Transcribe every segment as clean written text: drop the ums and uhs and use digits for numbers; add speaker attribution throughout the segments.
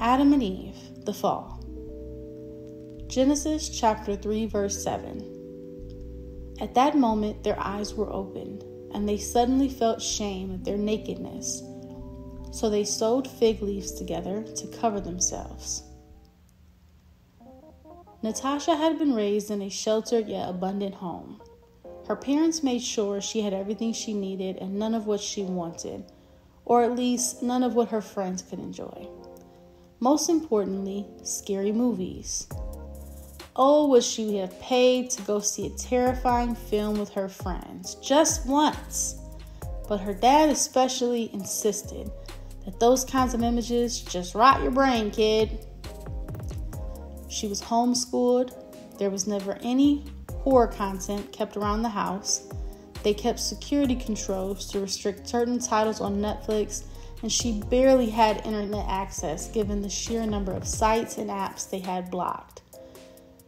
Speaker 1: Adam and Eve, the fall. Genesis chapter 3, verse 7. At that moment, their eyes were opened, and they suddenly felt shame at their nakedness. So they sewed fig leaves together to cover themselves. Natasha had been raised in a sheltered yet abundant home. Her parents made sure she had everything she needed and none of what she wanted, or at least none of what her friends could enjoy. Most importantly, scary movies. Oh, would she have paid to go see a terrifying film with her friends, just once. But her dad especially insisted that those kinds of images just rot your brain, kid. She was homeschooled. There was never any horror content kept around the house. They kept security controls to restrict certain titles on Netflix, and she barely had internet access given the sheer number of sites and apps they had blocked.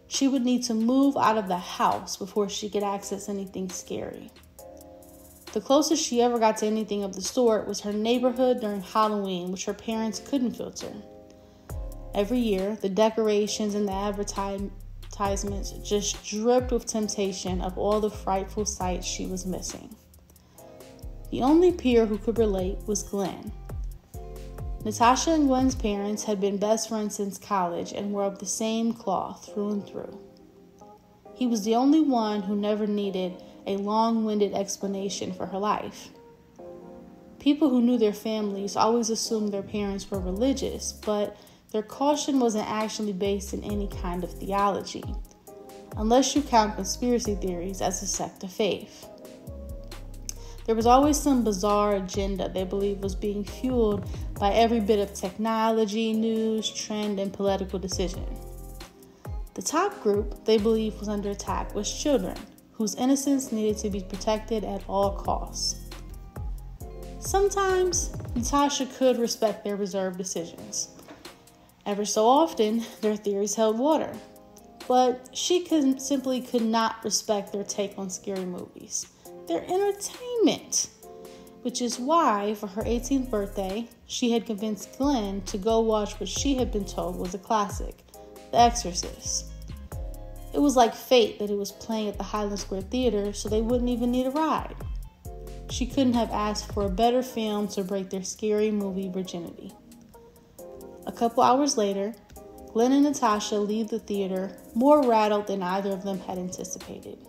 Speaker 1: She would need to move out of the house before she could access anything scary. The closest she ever got to anything of the sort was her neighborhood during Halloween, which her parents couldn't filter. Every year, the decorations and the advertisements just dripped with temptation of all the frightful sights she was missing. The only peer who could relate was Glenn. Natasha and Glenn's parents had been best friends since college and were of the same cloth through and through. He was the only one who never needed a long-winded explanation for her life. People who knew their families always assumed their parents were religious, but their caution wasn't actually based in any kind of theology, unless you count conspiracy theories as a sect of faith. There was always some bizarre agenda they believed was being fueled by every bit of technology, news, trend, and political decision. The top group they believed was under attack was children, whose innocence needed to be protected at all costs. Sometimes, Natasha could respect their reserved decisions. Ever so often, their theories held water. But she simply could not respect their take on scary movies. Their entertainment. Which is why, for her 18th birthday, she had convinced Glenn to go watch what she had been told was a classic, The Exorcist. It was like fate that it was playing at the Highland Square Theater, so they wouldn't even need a ride. She couldn't have asked for a better film to break their scary movie virginity. A couple hours later, Glenn and Natasha leave the theater more rattled than either of them had anticipated.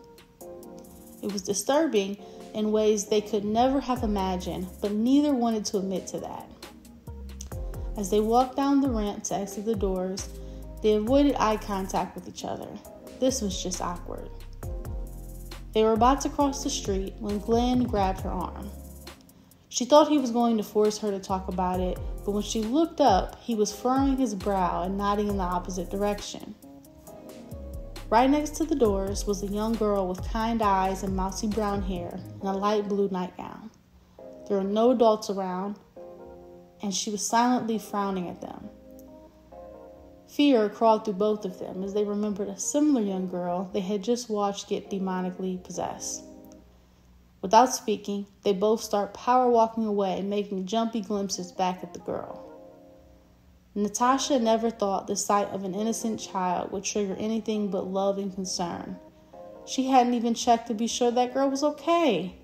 Speaker 1: It was disturbing in ways they could never have imagined, but neither wanted to admit to that. As they walked down the ramp to exit the doors, they avoided eye contact with each other. This was just awkward. They were about to cross the street when Glenn grabbed her arm. She thought he was going to force her to talk about it, but when she looked up, he was furrowing his brow and nodding in the opposite direction. Right next to the doors was a young girl with kind eyes and mousy brown hair and a light blue nightgown. There were no adults around, and she was silently frowning at them. Fear crawled through both of them as they remembered a similar young girl they had just watched get demonically possessed. Without speaking, they both start power walking away, making jumpy glimpses back at the girl. Natasha never thought the sight of an innocent child would trigger anything but love and concern. She hadn't even checked to be sure that girl was okay.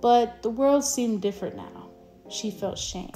Speaker 1: But the world seemed different now. She felt shame.